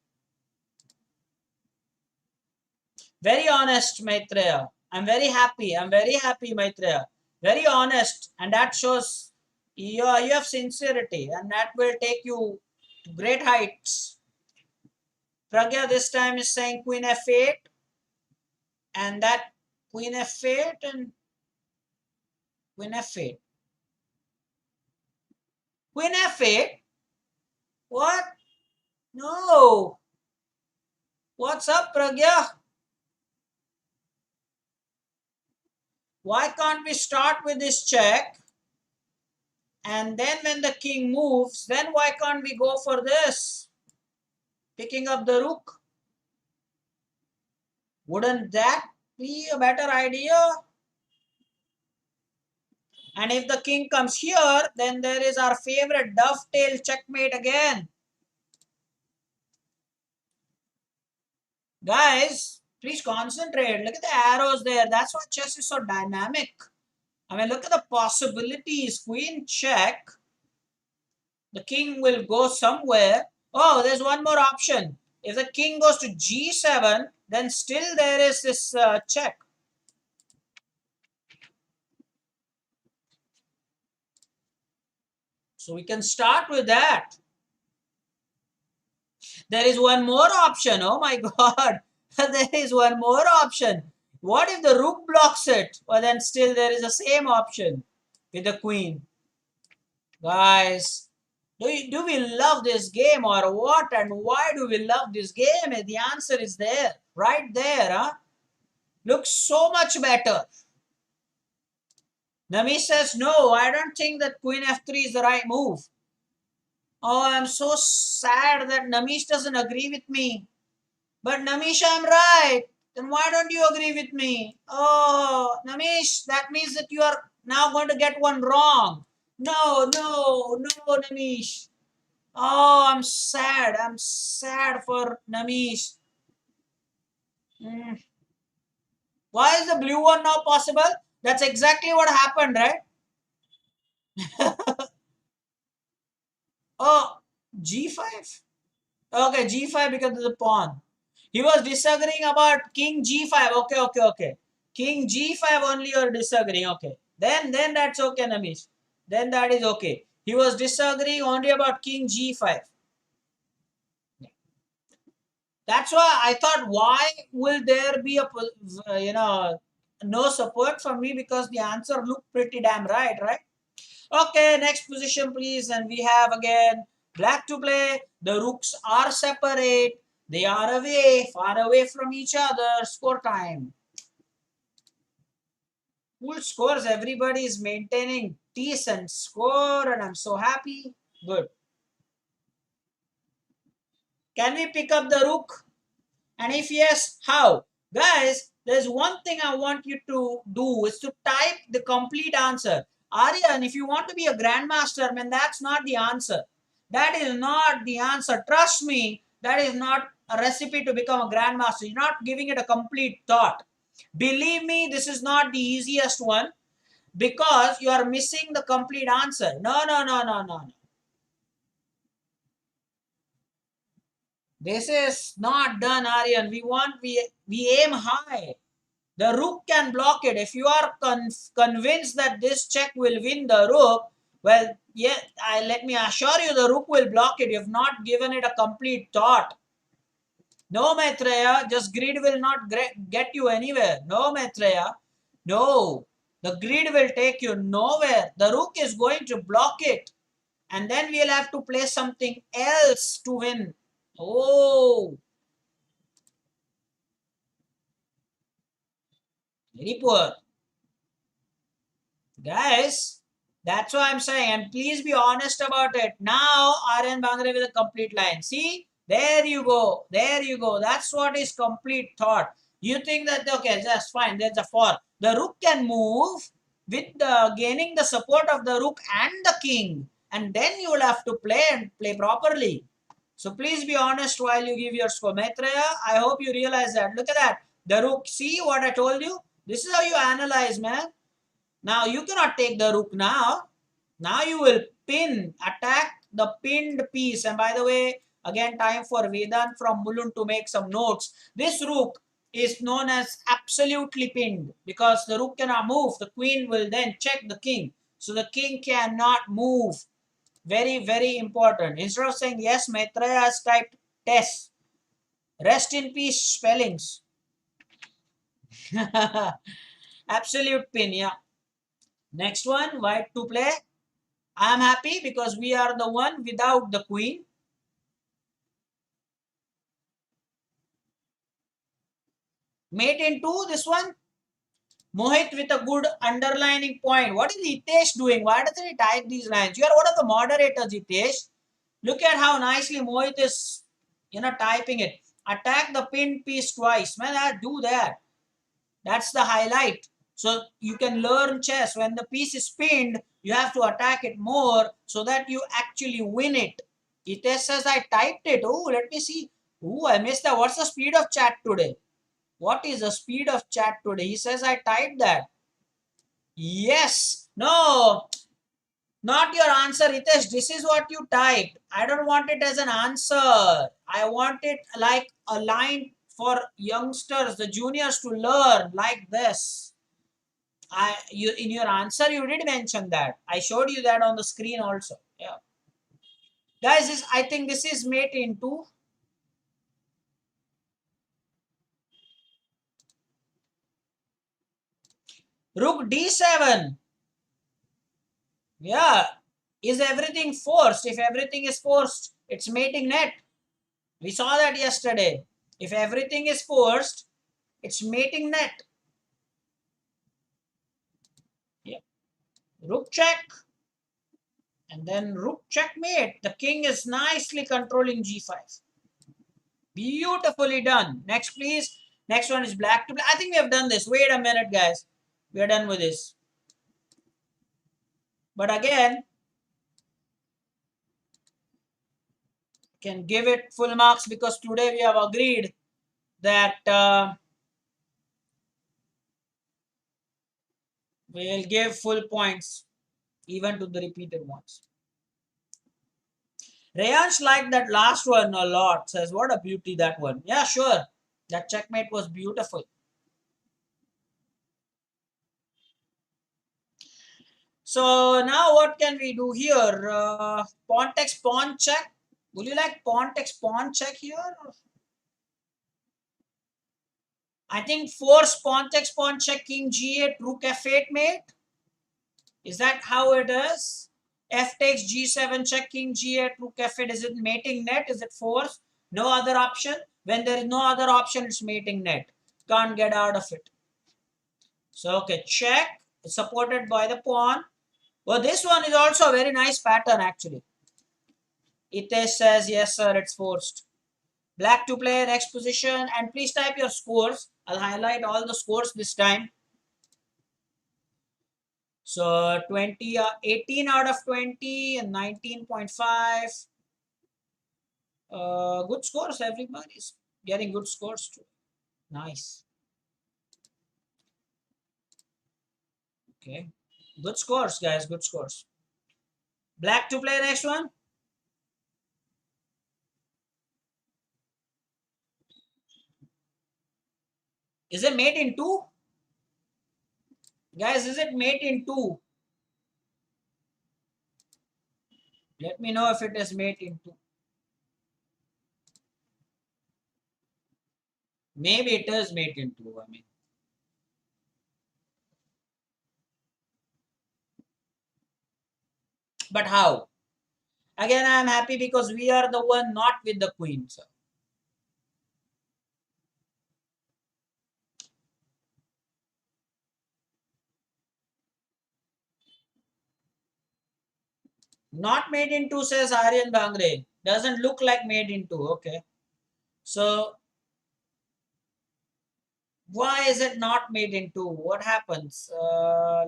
Very honest, Maitreya. I'm very happy. I'm very happy, Maitreya. Very honest. And that shows you have sincerity. And that will take you to great heights. Pragya this time is saying Queen F8. And that Queen F8 and Queen F8. Queen F8? What? No. What's up, Pragya? Why can't we start with this check? And then when the king moves, then why can't we go for this? Picking up the rook. Wouldn't that be a better idea? And if the king comes here, then there is our favorite dovetail checkmate again. Guys, please concentrate. Look at the arrows there. That's why chess is so dynamic. I mean, look at the possibilities. Queen check. The king will go somewhere. Oh, there's one more option. If the king goes to g7, then still there is this check. So we can start with that. There is one more option. Oh my God. There is one more option. What if the rook blocks it? Well, then still there is the same option with the queen. Guys, do we love this game or what? And why do we love this game? And the answer is there. Right there. Huh? Looks so much better. Nami says, no, I don't think that queen f3 is the right move. Oh, I'm so sad that Namish doesn't agree with me. But Namish, I'm right. Then why don't you agree with me? Oh, Namish, that means that you are now going to get one wrong. No, no, no, Namish. Oh, I'm sad. I'm sad for Namish. Mm. Why is the blue one now possible? That's exactly what happened, right? Oh, G5? Okay, G5 because of the pawn. He was disagreeing about King G5. Okay, okay, okay. King G5 only you're disagreeing. Okay. Then that's okay, Namish. Then that is okay. He was disagreeing only about King G5. That's why I thought, why will there be a, no support from me, because the answer looked pretty damn right, right? Okay, next position, please. And we have again black to play. The rooks are separate. They are away, far away from each other. Score time. Full scores. Everybody is maintaining decent score, and I'm so happy. Good. Can we pick up the rook? And if yes, how? Guys, there's one thing I want you to do is to type the complete answer. Aryan, if you want to be a grandmaster, man, that's not the answer. That is not the answer. Trust me, that is not a recipe to become a grandmaster. You're not giving it a complete thought. Believe me, this is not the easiest one because you are missing the complete answer. No, no, no, no, no. This is not done, Aryan. We aim high. The rook can block it. If you are convinced that this check will win the rook, well, yeah, let me assure you the rook will block it. You have not given it a complete thought. No, Maitreya, just greed will not get you anywhere. No, Maitreya, no. The greed will take you nowhere. The rook is going to block it. And then we'll have to play something else to win. Oh, very poor. Guys, that's what I'm saying. And please be honest about it. Now, Aryan Bangare with a complete line. See, there you go. There you go. That's what is complete thought. You think that, okay, that's fine. There's a four. The rook can move with the gaining the support of the rook and the king. And then you will have to play and play properly. So please be honest while you give your score. Maitreya, I hope you realize that. Look at that. The rook. See what I told you? This is how you analyze, man. Now you cannot take the rook now. Now you will attack the pinned piece. And by the way, again time for Vedant from Mulund to make some notes. This rook is known as absolutely pinned because the rook cannot move. The queen will then check the king. So the king cannot move. Very, very important. Instead of saying yes, Maitreya has typed test. Rest in peace spellings. Absolute pin, yeah. Next one, white to play. I am happy because we are the one without the queen. Mate in two, this one. Mohit with a good underlining point. What is Hitesh doing? Why doesn't he type these lines? You are one of the moderators, Hitesh. Look at how nicely Mohit is, typing it. Attack the pinned piece twice. Man, I do that. That's the highlight. So you can learn chess. When the piece is pinned, you have to attack it more so that you actually win it. Hitesh says, I typed it. Oh, let me see. Oh, I missed that. What's the speed of chat today? What is the speed of chat today? He says, I typed that. Yes. No. Not your answer, Hitesh. This is what you typed. I don't want it as an answer. I want it like a line for youngsters, the juniors to learn like this. You in your answer you did mention that. I showed you that on the screen also. Yeah. Guys, I think this is mate into Rook D7. Yeah. Is everything forced? If everything is forced, it's mating net. We saw that yesterday. If everything is forced, it's mating net. Yeah. Rook check. And then rook checkmate. The king is nicely controlling g5. Beautifully done. Next, please. Next one is black to black. I think we have done this. Wait a minute, guys. We are done with this. But again, can give it full marks because today we have agreed that we'll give full points even to the repeated ones. Rayansh liked that last one a lot. Says, what a beauty that one. Yeah, sure. That checkmate was beautiful. So now what can we do here? Pawn takes pawn check. Would you like pawn takes pawn check here? I think force pawn takes pawn check king g8 rook f8 mate. Is that how it is? F takes g7 check king g8 rook f8. Is it mating net? Is it force? No other option. When there is no other option, it's mating net. Can't get out of it. So okay, check. It's supported by the pawn. Well, this one is also a very nice pattern actually. Itesh says, yes, sir, it's forced. Black to play, next position. And please type your scores. I'll highlight all the scores this time. So 18 out of 20 and 19.5. Good scores, everybody's getting good scores too. Nice. Okay. Good scores, guys, good scores. Black to play, next one. Is it mate in two? Guys, is it mate in two? Let me know if it is mate in two. Maybe it is mate in two, I mean. But how? Again, I am happy because we are the one not with the queen. So. Not made in two, says Aryan Bangre. Doesn't look like made in two. Okay. So, why is it not made in two? What happens?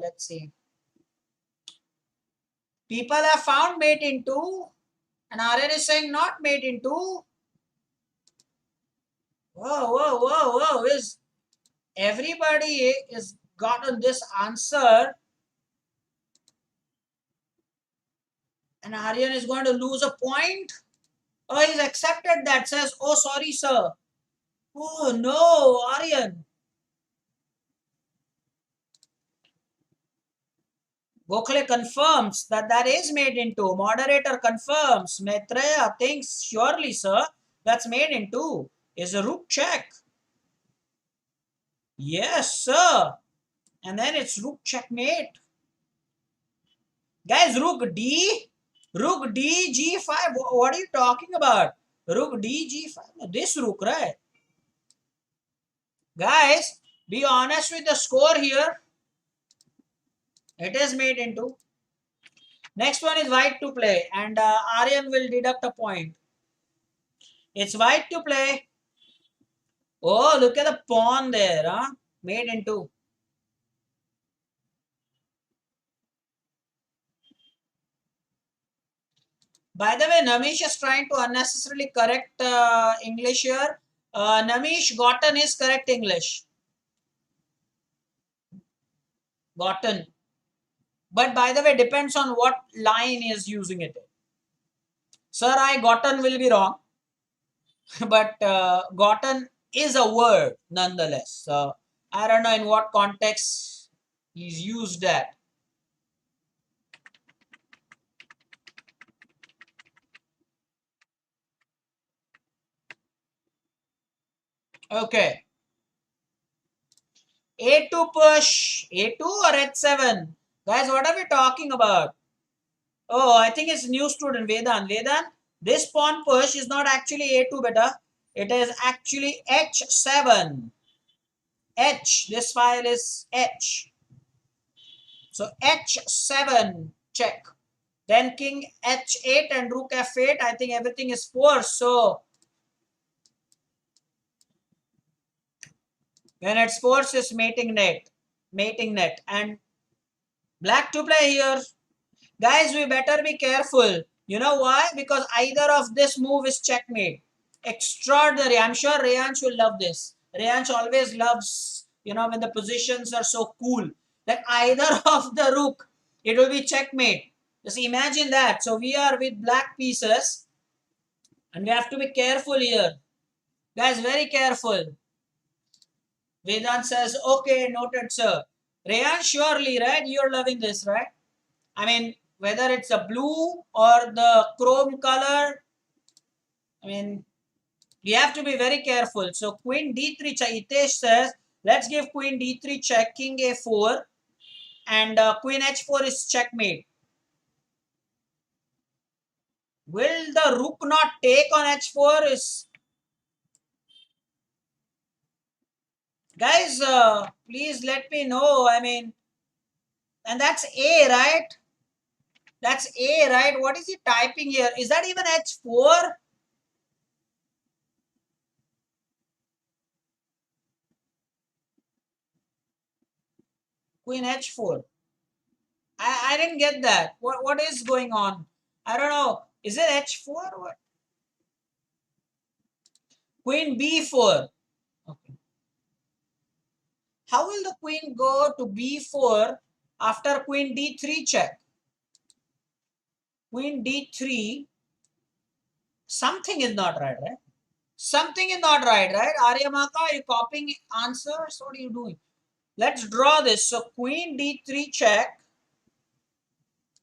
Let's see. People have found made in two, and Aryan is saying not made in two. Whoa, whoa, whoa, whoa. Is everybody is gotten this answer, and Aryan is going to lose a point? Oh, he's accepted that. Says, oh, sorry, sir. Oh, no, Aryan. Gokhale confirms that that is made into. Moderator confirms. Maitreya thinks, surely, sir, that's made into. Is a rook check. Yes, sir. And then it's rook checkmate. Guys, rook D. Rook D, G5. What are you talking about? Rook D, G5. This rook, right? Guys, be honest with the score here. It is made into. Next one is white to play. And Aryan will deduct a point. It's white to play. Oh, look at the pawn there, huh? Made into. By the way, Namish is trying to unnecessarily correct English here. Namish, gotten is correct English. Gotten. But by the way, depends on what line is using it. Sir, I gotten will be wrong. But gotten is a word nonetheless. I don't know in what context He's used that. Okay. A2 push. A2 or H7? Guys, what are we talking about? Oh, I think it's new student, Vedan. Vedan, this pawn push is not actually A2, beta. It is actually H7. H. This file is H. So H7 check. Then king H8 and rook F8. I think everything is forced. So when it's forced, it's mating net. Mating net. And black to play here. Guys, we better be careful. You know why? Because either of this move is checkmate. Extraordinary. I'm sure Rayansh will love this. Rayansh always loves, when the positions are so cool. That either of the rook, it will be checkmate. Just imagine that. So we are with black pieces. And we have to be careful here. Guys, very careful. Vedant says, okay, noted, sir. Rayansh, surely, right? You're loving this, right? I mean, whether it's a blue or the chrome color, I mean, we have to be very careful. So queen d3 check. Hitesh says, let's give queen d3 check, king a4, and queen h4 is checkmate. Will the rook not take on h4? Is guys, please let me know. I mean, and that's a, right? That's a, right? What is he typing here? Is that even h4? Queen h4. I didn't get that. What is going on? I don't know. Is it h4? What? Queen b4. Okay. How will the queen go to b4 after queen d3 check? Queen d3. Something is not right, right? Something is not right, right? Aryamaka, are you copying answers? What are you doing? Let's draw this. So queen d3 check.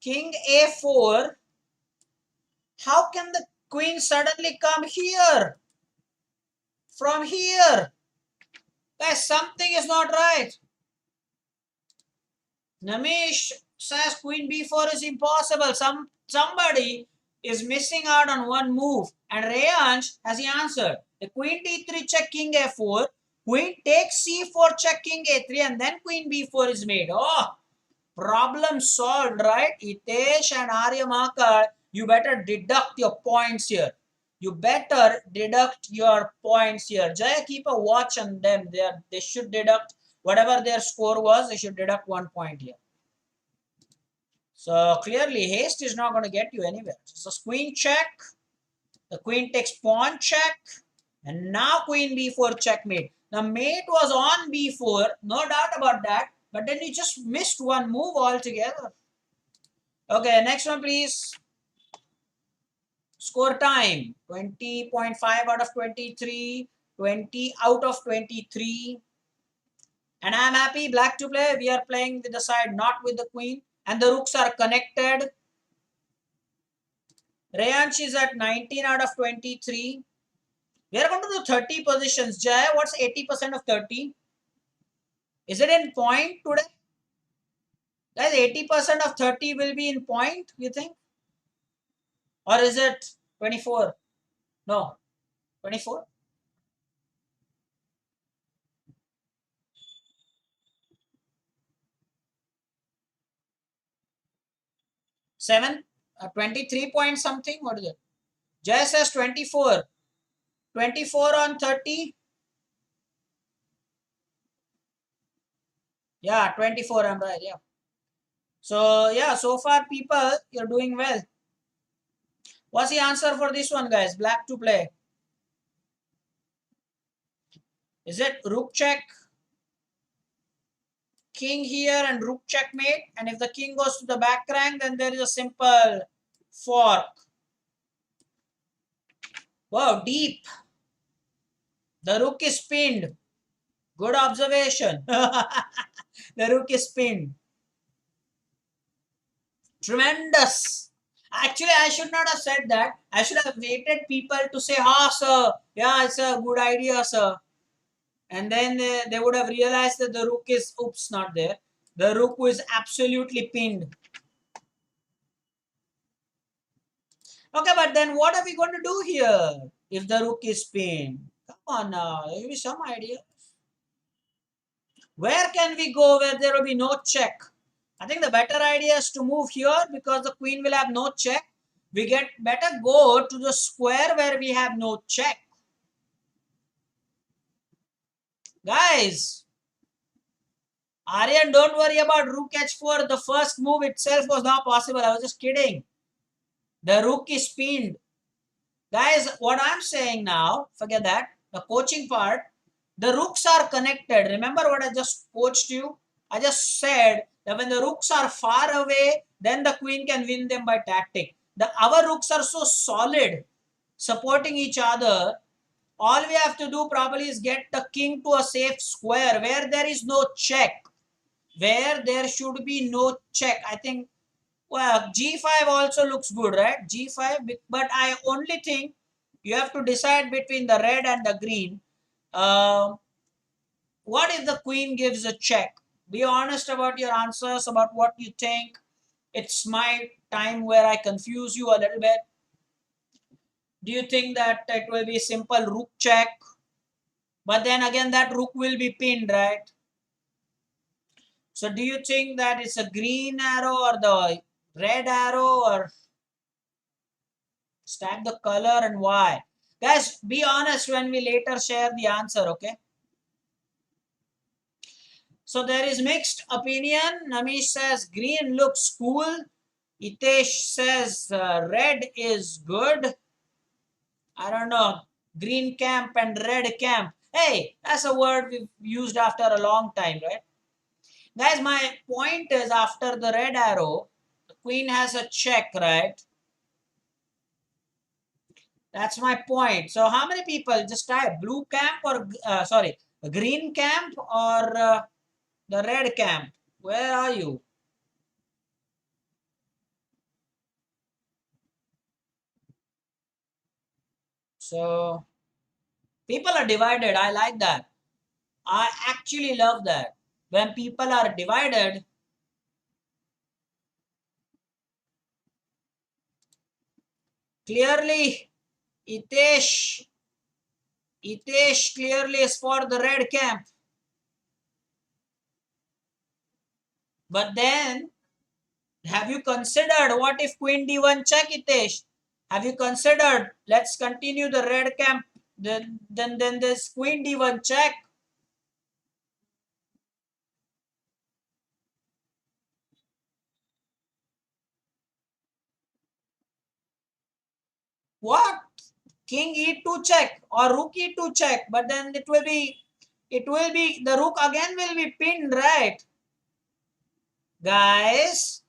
King a4. How can the queen suddenly come here? From here? Guys, something is not right. Namish says queen b4 is impossible. Somebody is missing out on one move. And Rayansh has the answer. The queen d3 check king a4. Queen takes c4 check king a3 and then queen b4 is made. Oh, problem solved, right? Hitesh and Aryamaka, you better deduct your points here. You better deduct your points here. Jaya, keep a watch on them. They should deduct whatever their score was. They should deduct 1 point here. So clearly, haste is not going to get you anywhere. So queen check. The queen takes pawn check. And now queen b4 checkmate. The mate was on b4. No doubt about that. But then you just missed one move altogether. Okay, next one, please. Score time 20.5 out of 23, 20 out of 23. And I'm happy, black to play. We are playing with the side, not with the queen. And the rooks are connected. Rayansh is at 19 out of 23. We are going to do 30 positions. Jay, what's 80% of 30? Is it in point today? Guys, 80% of 30 will be in point, you think? Or is it 24? No, 24? 7? 23 point something? What is it? Jay says 24. 24 on 30? Yeah, 24, I'm right, yeah. So, yeah, so far people, you're doing well. What's the answer for this one, guys? Black to play. Is it rook check? King here and rook checkmate. And if the king goes to the back rank, then there is a simple fork. Wow, deep. The rook is pinned. Good observation. The rook is pinned. Tremendous. Actually, I should not have said that. I should have waited people to say, "Ah, sir, yeah, it's a good idea, sir." And then they would have realized that the rook is, oops, not there. The rook is absolutely pinned. Okay, but then what are we going to do here if the rook is pinned? Come on now, give me some idea. Where can we go where there will be no check? I think the better idea is to move here because the queen will have no check. We get better go to the square where we have no check. Guys, Aryan, don't worry about rook h4. The first move itself was not possible. I was just kidding. The rook is pinned. Guys, what I'm saying now, forget that. The coaching part, the rooks are connected. Remember what I just coached you? I just said that when the rooks are far away, then the queen can win them by tactic. Our rooks are so solid, supporting each other. All we have to do probably is get the king to a safe square where there is no check. Where there should be no check. I think, well, g5 also looks good, right? G5, but I only think you have to decide between the red and the green. What if the queen gives a check? Be honest about your answers, about what you think. It's my time where I confuse you a little bit. Do you think that it will be simple rook check? But then again, that rook will be pinned, right? So do you think that it's a green arrow or the red arrow, or stack the color and why? Guys, be honest when we later share the answer, okay? So there is mixed opinion. Namish says green looks cool. Itesh says red is good. I don't know. Green camp and red camp. Hey, that's a word we've used after a long time, right? Guys, my point is after the red arrow, the queen has a check, right? That's my point. So how many people just type blue camp or sorry, green camp or the red camp? Where are you? So people are divided. I like that. I actually love that. When people are divided, clearly Itesh, Itesh clearly is for the red camp. But then, have you considered what if queen d1 check, Itesh? Have you considered, let's continue the red camp, then this queen d1 check. What? King e2 check or rook e2 check, but then the rook again will be pinned, right? Guys,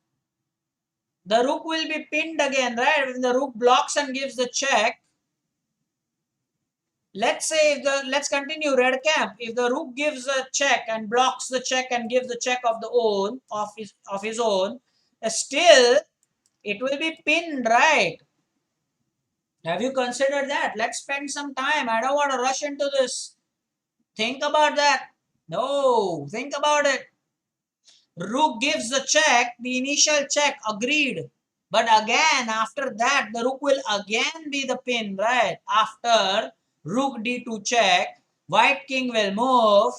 the rook will be pinned again, right? When the rook blocks and gives the check, let's say let's continue red camp. If the rook gives a check and blocks the check and gives the check of his own, still it will be pinned, right? Have you considered that? Let's spend some time. I don't want to rush into this. Think about that. No, think about it. Rook gives the check, the initial check, agreed. But again, after that, the rook will again be the pin, right? After rook d2 check, white king will move.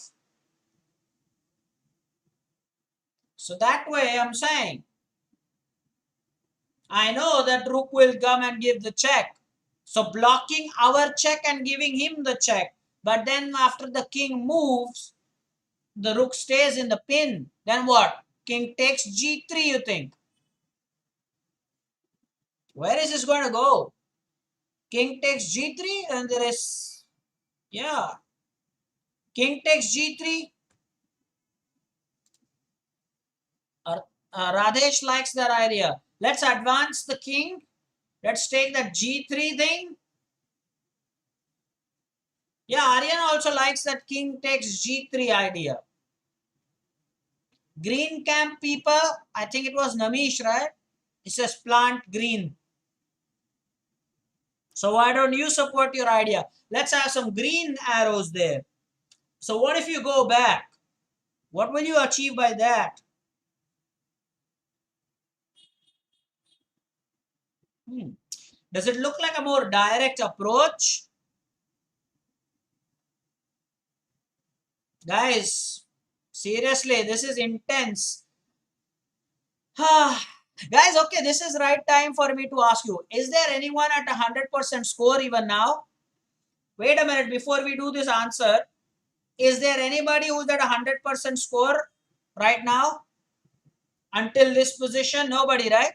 So that way I'm saying, I know that rook will come and give the check. So blocking our check and giving him the check. But then after the king moves, the rook stays in the pin. Then what? King takes g3, you think? Where is this going to go? King takes g3 and there is, yeah. King takes g3. Radesh likes that idea. Let's advance the king. Let's take that g3 thing. Yeah, Aryan also likes that king takes g3 idea. Green camp people, I think it was Namish, right? It says plant green. So why don't you support your idea? Let's have some green arrows there. So what if you go back? What will you achieve by that? Does it look like a more direct approach? Guys, seriously, this is intense. Guys, okay, this is right time for me to ask you. Is there anyone at 100% score even now? Wait a minute, before we do this answer, is there anybody who's at 100% score right now? Until this position, nobody, right?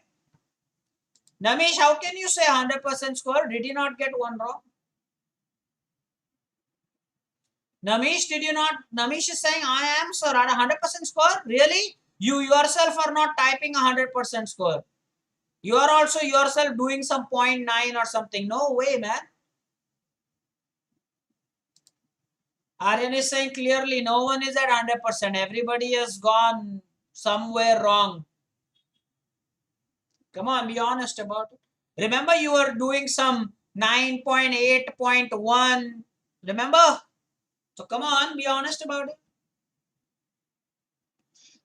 Namish, how can you say 100% score? Did you not get one wrong? Namish, did you not? Namish is saying, I am, sir, at 100% score. Really? You yourself are not typing 100% score. You are also yourself doing some 0.9 or something. No way, man. Aryan is saying clearly, no one is at 100%. Everybody has gone somewhere wrong. Come on, be honest about it. Remember, you were doing some 9.8.1. Remember? So come on, be honest about it.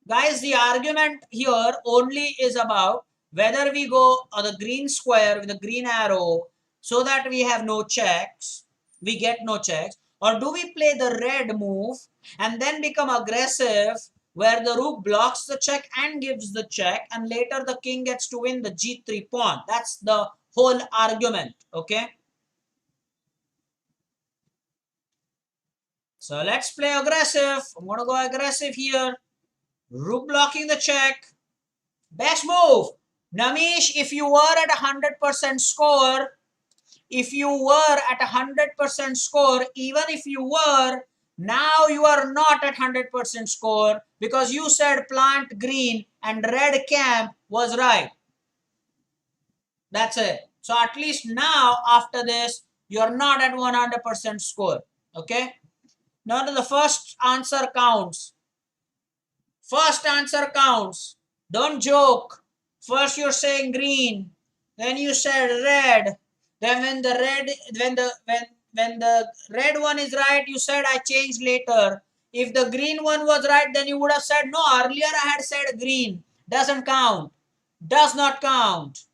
Guys, the argument here only is about whether we go on the green square with the green arrow so that we have no checks, we get no checks, or do we play the red move and then become aggressive where the rook blocks the check and gives the check and later the king gets to win the g3 pawn. That's the whole argument, okay? So let's play aggressive. I'm going to go aggressive here. Rook blocking the check. Best move. Namish, if you were at 100% score, even if you were, now you are not at 100% score because you said plant green and red camp was right. That's it. So at least now after this, you're not at 100% score. Okay. Now the first answer counts. First answer counts. Don't joke. First you're saying green, then you said red. Then when the red one is right, you said I changed later. If the green one was right, then you would have said no. Earlier I had said green. Doesn't count. Does not count.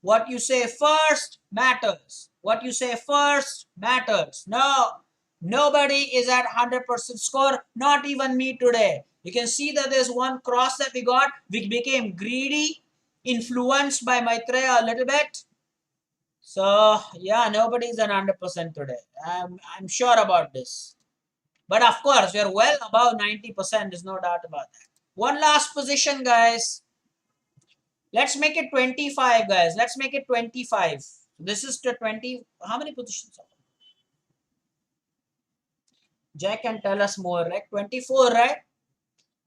What you say first matters. What you say first matters. No. Nobody is at 100% score. Not even me today. You can see that there's one cross that we got. We became greedy, influenced by Maitreya a little bit. So, yeah, nobody is at 100% today. I'm sure about this. But of course, we are well above 90%. There's no doubt about that. One last position, guys. Let's make it 25, guys. Let's make it 25. This is to 20. How many positions are there? Jack can tell us more, right? 24, right?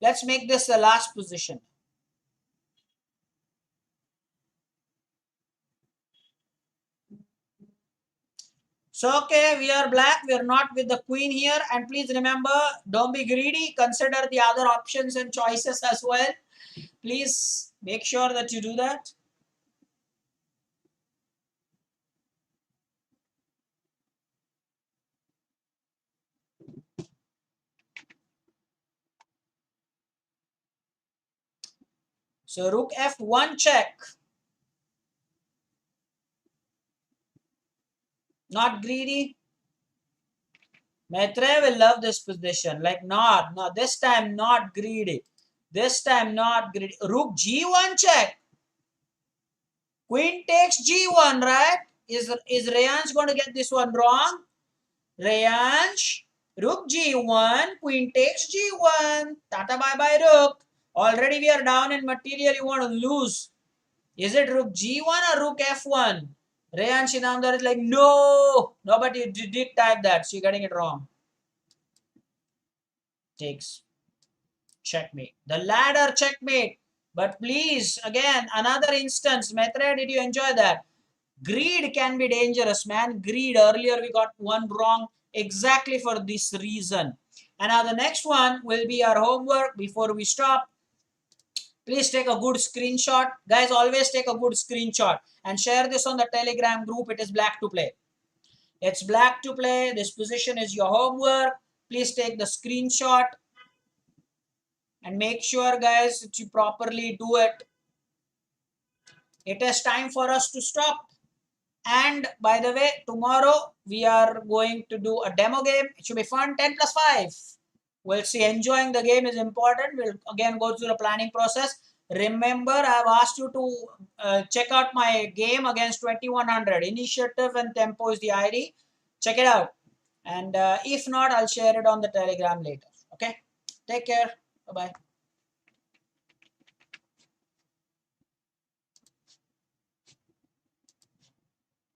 Let's make this the last position. So, okay, we are black. We are not with the queen here. And please remember, don't be greedy. Consider the other options and choices as well. Please make sure that you do that. So, rook f1 check. Not greedy. Maitreya will love this position. Like not. This time not greedy. This time not greedy. Rook g1 check. Queen takes g1, right? Is Rayansh going to get this one wrong? Rayansh, rook g1, queen takes g1. Tata bye bye rook. Already we are down in material. You want to lose. Is it rook g1 or rook f1? Rayansh Inamdar is like, no. Nobody did type that. So you're getting it wrong. Takes. Checkmate. The ladder checkmate. But please, again, another instance. Maitreya, did you enjoy that? Greed can be dangerous, man. Greed. Earlier we got one wrong exactly for this reason. And now the next one will be our homework before we stop. Please take a good screenshot. Guys, always take a good screenshot and share this on the Telegram group. It is black to play. It's black to play. This position is your homework. Please take the screenshot and make sure, guys, that you properly do it. It is time for us to stop. And by the way, tomorrow we are going to do a demo game. It should be fun. 10 plus 5. We'll see. Enjoying the game is important. We'll again go through the planning process. Remember, I've asked you to check out my game against 2100. Initiative and Tempo is the ID. Check it out. And if not, I'll share it on the Telegram later. Okay? Take care. Bye-bye.